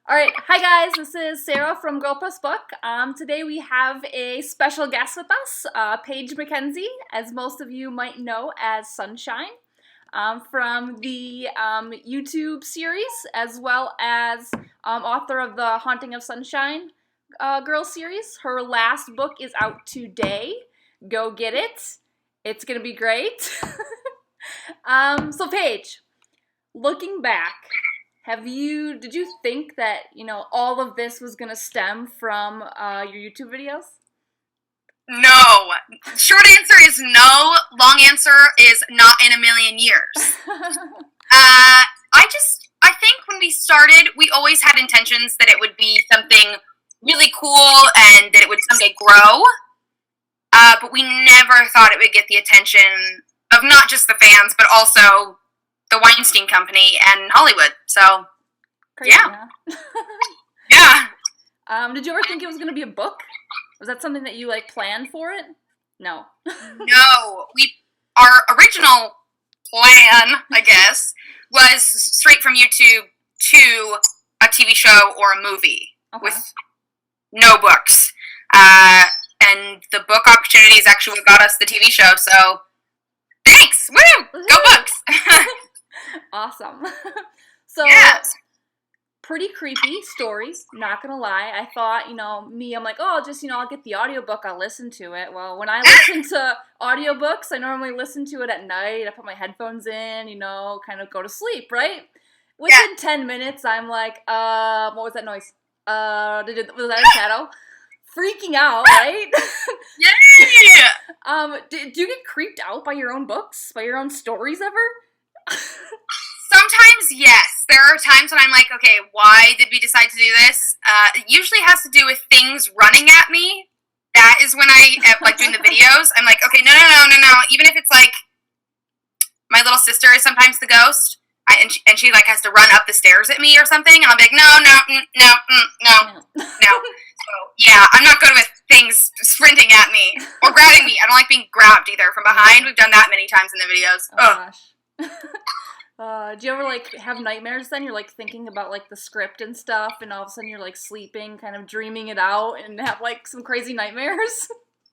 All right, hi guys, this is Sarah from Girl Plus Book. Today we have a special guest with us, Paige McKenzie, as most of you might know as Sunshine, from the YouTube series, as well as author of the Haunting of Sunshine Girl series. Her last book is out today. Go get it. It's gonna be great. So Paige, looking back, did you think that, all of this was going to stem from your YouTube videos? No. Short answer is no. Long answer is not in a million years. I think when we started, we always had intentions that it would be something really cool and that it would someday grow. But we never thought it would get the attention of not just the fans, but also the Weinstein Company and Hollywood. So, crazy, yeah. Huh? Yeah. Did you ever think it was going to be a book? Was that something that you, planned for it? No. No. Our original plan, I guess, was straight from YouTube to a TV show or a movie with no books. And the book opportunity is actually what got us the TV show, so thanks! Woo! Go books! Awesome. So, yes. Pretty creepy stories, not gonna lie. I thought, I'm like, I'll get the audiobook, I'll listen to it. Well, when I listen to audiobooks, I normally listen to it at night. I put my headphones in, kind of go to sleep, right? Within 10 minutes, I'm like, what was that noise? Was that a shadow? Freaking out, right? Yeah! Do you get creeped out by your own books? By your own stories ever? Sometimes, yes. There are times when I'm like, okay, why did we decide to do this? It usually has to do with things running at me. That is when I, doing the videos, I'm like, okay, no. Even if it's my little sister is sometimes the ghost, and she has to run up the stairs at me or something, and I'll be like, no. So, yeah, I'm not good with things sprinting at me or grabbing me. I don't like being grabbed either from behind. We've done that many times in the videos. Oh gosh. Do you ever have nightmares then? You're thinking about the script and stuff, and all of a sudden you're sleeping, kind of dreaming it out, and have some crazy nightmares?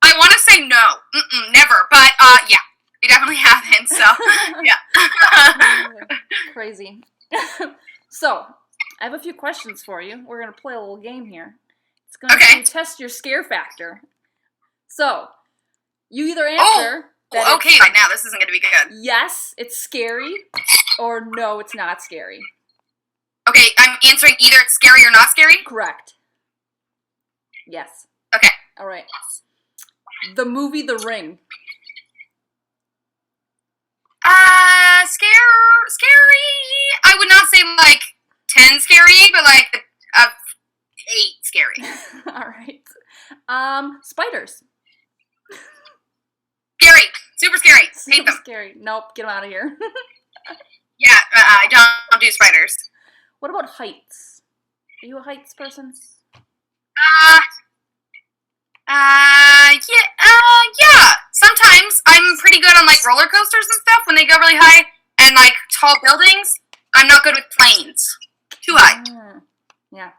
I want to say no. Never. But yeah, it definitely happens. So yeah. Crazy. So, I have a few questions for you. We're going to play a little game here. It's going to test your scare factor. So, you either answer... okay, right now, this isn't going to be good. Yes, it's scary, or no, it's not scary. Okay, I'm answering either it's scary or not scary? Correct. Yes. Okay. All right. The movie The Ring. Scary. I would not say 10 scary, but 8 scary. All right. Spiders. Scary. Super scary. Hate them. Scary. Nope, get them out of here. Yeah, I don't do spiders. What about heights? Are you a heights person? Yeah. Sometimes I'm pretty good on roller coasters and stuff when they go really high, and tall buildings. I'm not good with planes. Too high. Yeah.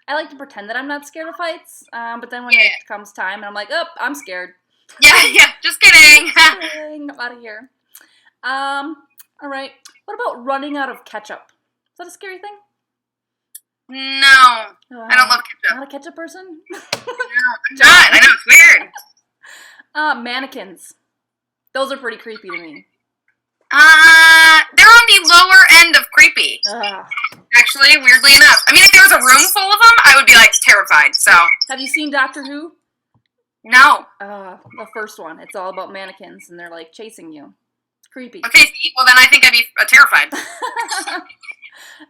I like to pretend that I'm not scared of heights, but then when it comes time, and I'm like, oh, I'm scared. Yeah, just kidding. I'm out of here. All right. What about running out of ketchup? Is that a scary thing? No, I don't love ketchup. Not a ketchup person? No, I'm not. I know, it's weird. Mannequins. Those are pretty creepy to me. They're on the lower end of creepy. Actually, weirdly enough. I mean, if there was a room full of them, I would be, terrified, so. Have you seen Doctor Who? No. The first one. It's all about mannequins, and they're, chasing you. Creepy. Okay, well, then I think I'd be terrified.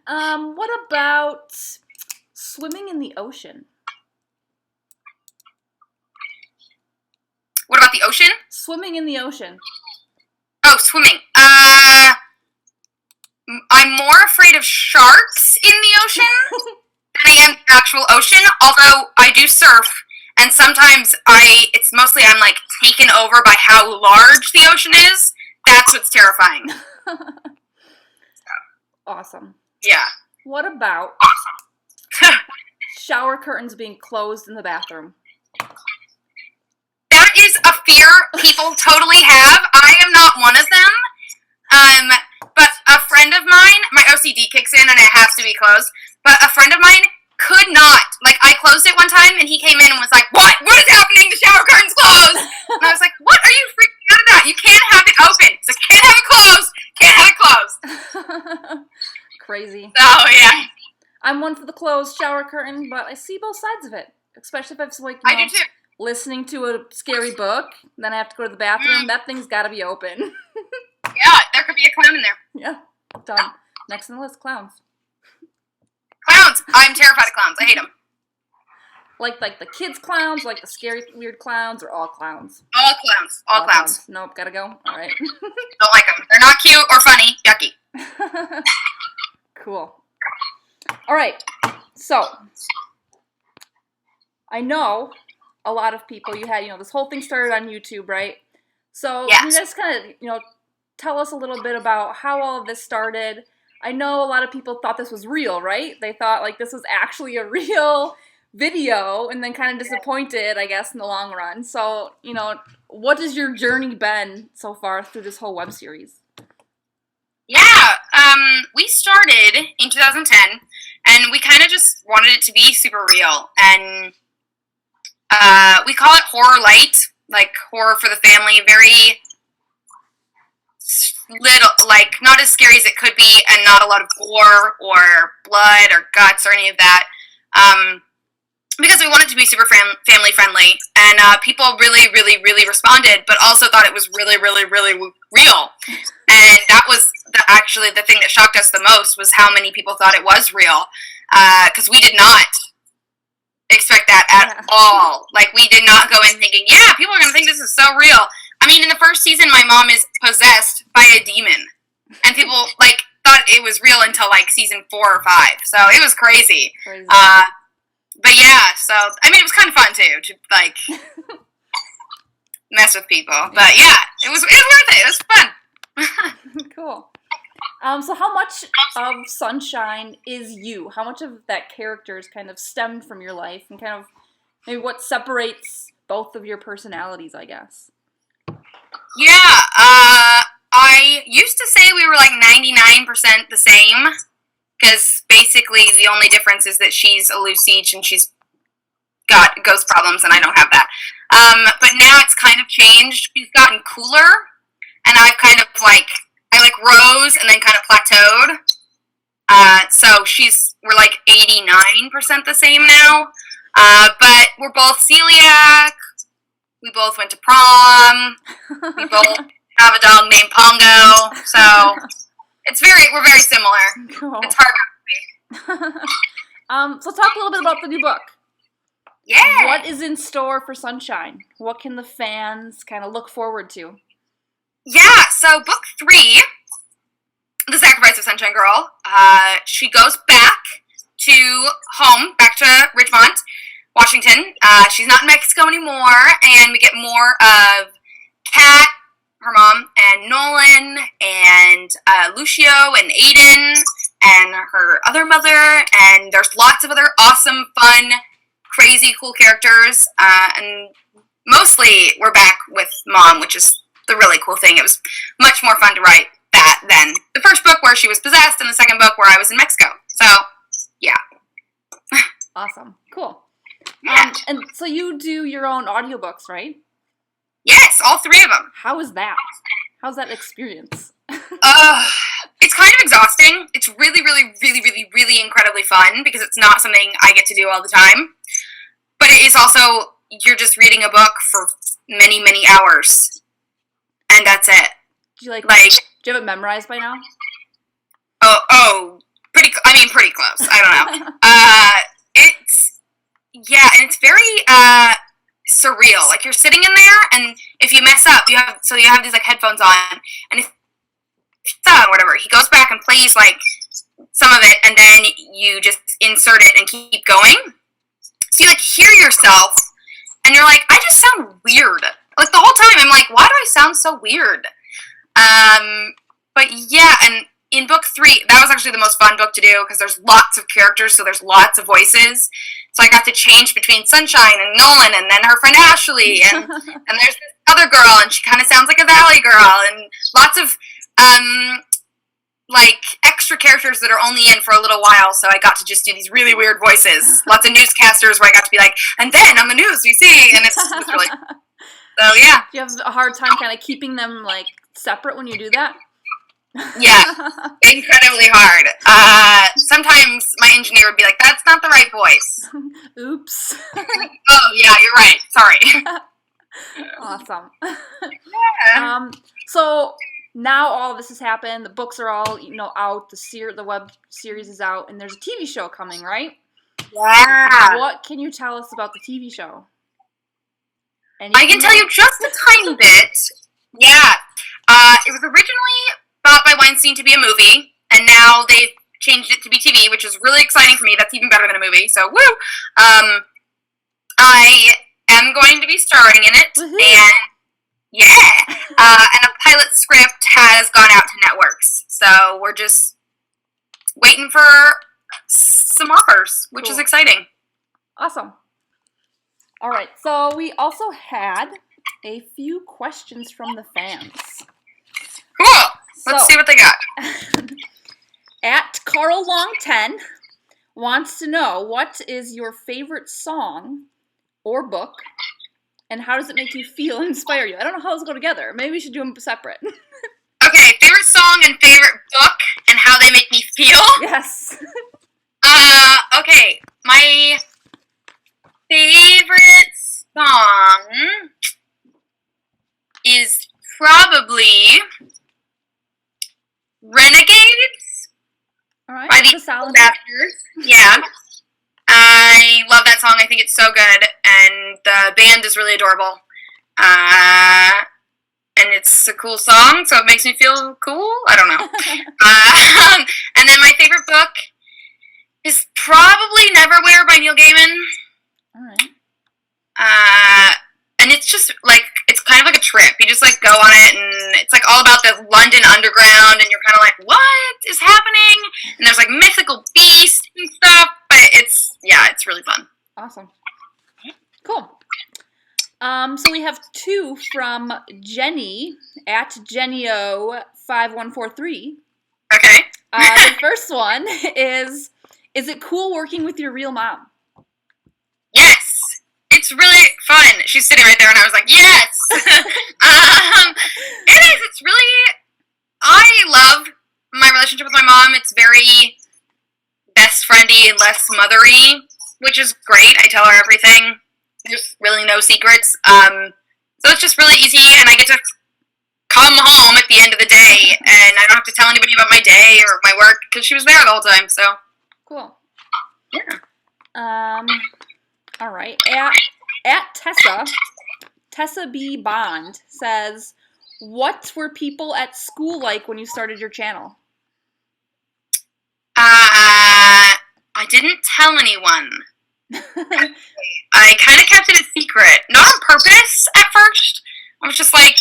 What about swimming in the ocean? What about the ocean? Swimming in the ocean. Oh, swimming. I'm more afraid of sharks in the ocean than I am the actual ocean, although I do surf, and sometimes it's mostly I'm taken over by how large the ocean is. That's what's terrifying. Awesome. Yeah. What about... Awesome. shower curtains being closed in the bathroom? That is a fear people totally have. I am not one of them. But a friend of mine, my OCD kicks in and it has to be closed, but a friend of mine could not. Like, I closed it one time and he came in and was like, what? What is happening? The shower curtain's closed. And I was like, what are you freaking out about? You can't have it open. He's like, can't have it closed. Can't have it closed. Crazy. Oh, yeah. I'm one for the closed shower curtain, but I see both sides of it. Especially if I was like, I do too. Listening to a scary book, then I have to go to the bathroom. That thing's got to be open. Yeah, there could be a clown in there. Yeah, done. Next on the list, clowns. Clowns. I'm terrified of clowns. I hate them. Like the kids clowns, like the scary weird clowns, or all clowns? All clowns. All clowns. Nope, gotta go. All right. Don't like them. They're not cute or funny. Yucky. Cool. All right. So, I know a lot of people, you had, this whole thing started on YouTube, right? So, yes. Can you guys kind of, tell us a little bit about how all of this started? I know a lot of people thought this was real, right? They thought, like, this was actually a real video, and then kind of disappointed, I guess, in the long run. So, what has your journey been so far through this whole web series? Yeah, we started in 2010, and we kind of just wanted it to be super real, and we call it horror light, like horror for the family, very little, like not as scary as it could be, and not a lot of gore or blood or guts or any of that, because we wanted to be super family friendly, and people really, really, really responded, but also thought it was really, really, really real. And that was actually the thing that shocked us the most, was how many people thought it was real, because we did not expect that at all. Like, we did not go in thinking, yeah, people are going to think this is so real. I mean, in the first season, my mom is possessed by a demon, and people, like, thought it was real until, like, season 4 or 5, so it was crazy. But yeah, so, I mean, it was kind of fun, too, to, like, mess with people, but yeah, it was worth it. It was fun. Cool. So how much of Sunshine is you? How much of that character is kind of stemmed from your life, and kind of maybe what separates both of your personalities, I guess? Yeah, I used to say we were like 99% the same, because basically the only difference is that she's a loose siege and she's got ghost problems and I don't have that. But now it's kind of changed. She's gotten cooler, and I've kind of like, I like rose and then kind of plateaued. So we're like 89% the same now. But we're both celiac. We both went to prom. We both have a dog named Pongo. So we're very similar. Cool. It's hard not to be. So talk a little bit about the new book. Yeah. What is in store for Sunshine? What can the fans kind of look forward to? Yeah, so book 3, The Sacrifice of Sunshine Girl, she goes back to home, back to Ridgemont, Washington. She's not in Mexico anymore, and we get more of Kat, her mom, and Nolan, and Lucio, and Aiden, and her other mother, and there's lots of other awesome, fun, crazy, cool characters, and mostly we're back with Mom, which is the really cool thing. It was much more fun to write that than the first book where she was possessed, and the second book where I was in Mexico. So, yeah. Awesome. Cool. Yeah. And so you do your own audiobooks, right? Yes, all 3 of them. How is that? How's that experience? It's kind of exhausting. It's really, really, really, really, really incredibly fun, because it's not something I get to do all the time. But it is also, you're just reading a book for many, many hours. And that's it. Do you do you have it memorized by now? Pretty close. I don't know. And it's very, surreal. Like, you're sitting in there, and if you mess up, you have these, like, headphones on, and if whatever, he goes back and plays, like, some of it, and then you just insert it and keep going. So you, like, hear yourself, and you're like, I just sound weird. Like, the whole time, I'm like, why do I sound so weird? But yeah, and in book 3, that was actually the most fun book to do, because there's lots of characters, so there's lots of voices. So I got to change between Sunshine and Nolan, and then her friend Ashley, and there's this other girl, and she kind of sounds like a Valley girl, and lots of like extra characters that are only in for a little while. So I got to just do these really weird voices. Lots of newscasters where I got to be like, and then on the news we see, and it's really so yeah. Do you have a hard time kind of keeping them like separate when you do that? Yeah, incredibly hard. Sometimes my engineer would be like, "That's not the right voice." Oops. Oh yeah, you're right. Sorry. Awesome. Yeah. So now all of this has happened. The books are all out. The web series is out, and there's a TV show coming, right? Yeah. What can you tell us about the TV show? I can tell you just a tiny bit. Yeah. It was originally thought by Weinstein to be a movie, and now they've changed it to be TV, which is really exciting for me. That's even better than a movie, so woo! I am going to be starring in it, Woohoo. and a pilot script has gone out to networks, so we're just waiting for some offers, which is exciting. Awesome. All right, so we also had a few questions from the fans. Cool! Let's see what they got. At Carl Long 10 wants to know, what is your favorite song or book, and how does it make you feel and inspire you? I don't know how those go together. Maybe we should do them separate. Okay, favorite song and favorite book, and how they make me feel? Yes. Okay, my favorite song is probably Renegades All right. by the Ambassadors. Yeah. I love that song. I think it's so good, and the band is really adorable. And it's a cool song, so it makes me feel cool. I don't know. And then my favorite book is probably Neverwhere by Neil Gaiman. All right. And it's just like, it's kind of like a trip. You just like go on it, and it's like all about the London underground, and you're kind of like, what is happening? And there's like mythical beasts and stuff, but it's really fun. Awesome. Cool. So we have two from Jenny at Genio5143. Okay. The first one is it cool working with your real mom? Yes. It's really fun. She's sitting right there, and I was like, yes! It is. It's really... I love my relationship with my mom. It's very best friendy and less mothery, which is great. I tell her everything. There's really no secrets. So it's just really easy, and I get to come home at the end of the day, and I don't have to tell anybody about my day or my work, because she was there the whole time, so... Cool. Yeah. All right. At Tessa B. Bond says, what were people at school like when you started your channel? I didn't tell anyone. I kind of kept it a secret. Not on purpose at first. I was just like,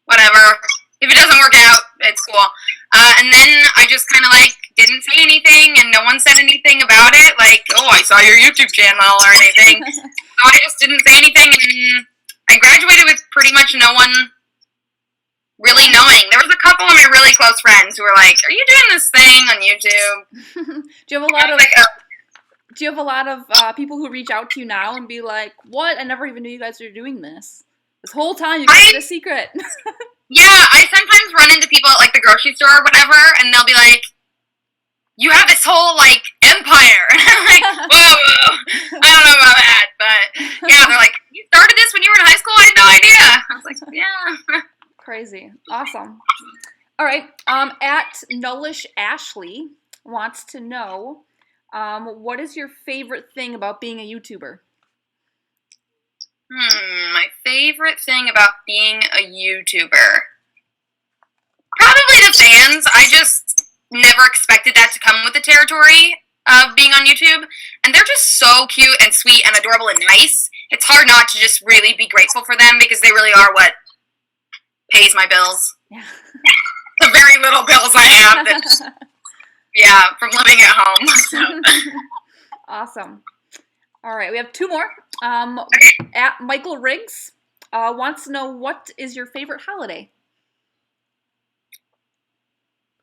whatever. If it doesn't work out, it's cool. And then I just kind of like didn't say anything, and no one said anything about it. Like, oh, I saw your YouTube channel or anything. So I just didn't say anything, and I graduated with pretty much no one really knowing. There was a couple of my really close friends who were like, are you doing this thing on YouTube? Do you have a lot of people who reach out to you now and be like, what? I never even knew you guys were doing this. This whole time you kept it a secret. Yeah, I sometimes run into people at like the grocery store or whatever, and they'll be like, you have this whole like empire. And I'm like, whoa, I don't know about that. But yeah, they're like, you started this when you were in high school? I had no idea. I was like, yeah. Crazy. Awesome. All right. At Nullish Ashley wants to know, what is your favorite thing about being a YouTuber? My favorite thing about being a YouTuber? Probably the fans. I just never expected that to come with the territory of being on YouTube. And they're just so cute and sweet and adorable and nice. It's hard not to just really be grateful for them, because they really are what pays my bills. Yeah. The very little bills I have. That, yeah, from living at home. So. Awesome. All right, we have two more. Okay. At Michael Riggs wants to know, what is your favorite holiday?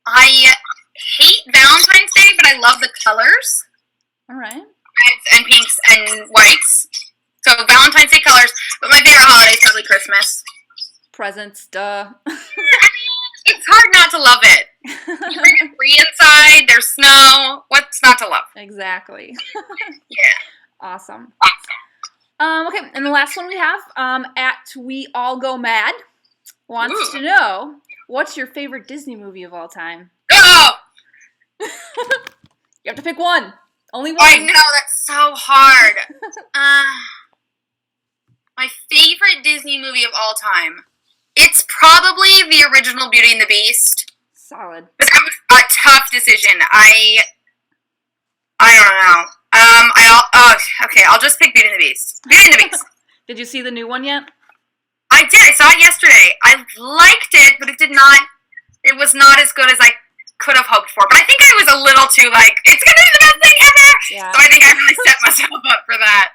I hate Valentine's Day, but I love the colors. All right. Reds and pinks and whites. So Valentine's Day colors, but my favorite holiday is probably Christmas. Presents, duh. It's hard not to love it. You're free inside, there's snow. What's not to love? Exactly. Yeah. Awesome. Okay, and the last one we have, at We All Go Mad, wants to know, what's your favorite Disney movie of all time? Go! You have to pick one. Only one. I know, that's so hard. My favorite Disney movie of all time. It's probably the original Beauty and the Beast. Solid. But that was a tough decision. I don't know. Okay, I'll just pick Beauty and the Beast. Beauty and the Beast. Did you see the new one yet? I did. I saw it yesterday. I liked it, but it was not as good as I could have hoped for. But I think I was a little too, it's going to be the best thing ever! Yeah. So I think I really set myself up for that.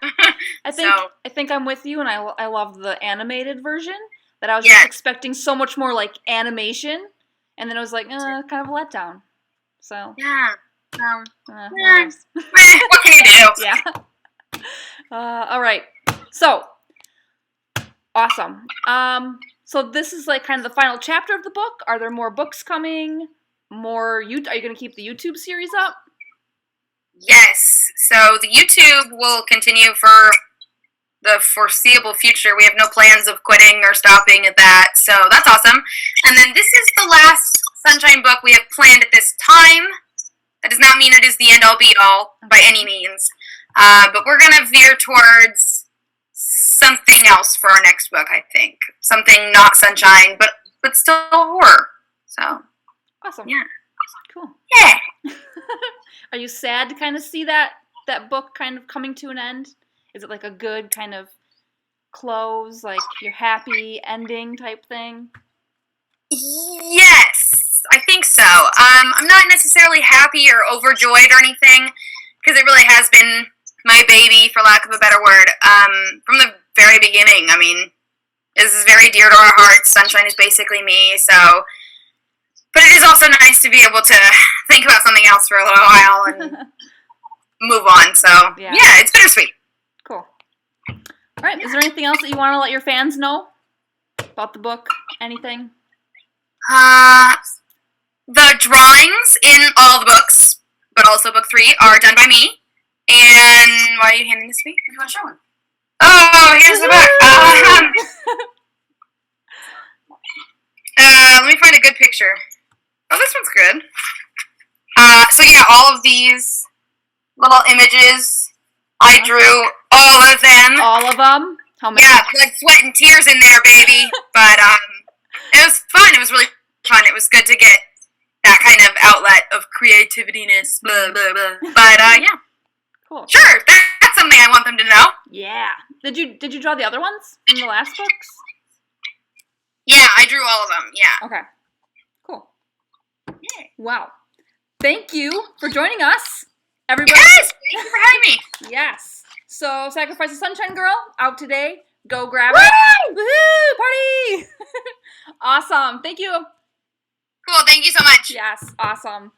I think I'm with you, and I love the animated version. That I was just expecting so much more, animation, and then it was kind of a letdown. So. Yeah. What can you do? Yeah. All right. So, awesome. So this is kind of the final chapter of the book. Are there more books coming? Are you going to keep the YouTube series up? Yes. So the YouTube will continue for the foreseeable future. We have no plans of quitting or stopping at that. So that's awesome. And then this is the last Sunshine book we have planned at this time. That does not mean it is the end-all be-all by any means. But we're going to veer towards something else for our next book, I think. Something not Sunshine, but still horror. So, awesome. Yeah. Cool. Yeah. Are you sad to kind of see that book kind of coming to an end? Is it a good kind of close, you're happy ending type thing? Yes, I think so. I'm not necessarily happy or overjoyed or anything, because it really has been my baby, for lack of a better word, from the very beginning. I mean, this is very dear to our hearts. Sunshine is basically me, so. But it is also nice to be able to think about something else for a little while and move on. So, yeah, it's bittersweet. Cool. All right, is there anything else that you want to let your fans know about the book? Anything? The drawings in all the books, but also book 3, are done by me. And why are you handing this to me? You want to show one? Oh, here's the book. Let me find a good picture. Oh, this one's good. So yeah, all of these little images, I drew all of them. All of them? How many? Yeah, blood, sweat, and tears in there, baby. But it was fun. It was really fun. It was good to get that kind of outlet of creativityness. Blah, blah, blah. But yeah. Cool. Sure, that's something I want them to know. Yeah. Did you draw the other ones in the last books? Yeah, I drew all of them. Yeah. Okay. Cool. Yeah. Wow. Thank you for joining us, everybody. Yes! Thank you for having me. Yes. So, Sacrifice the Sunshine Girl, out today. Go grab it. Woohoo! Party! Awesome. Thank you. Cool, thank you so much. Yes, awesome.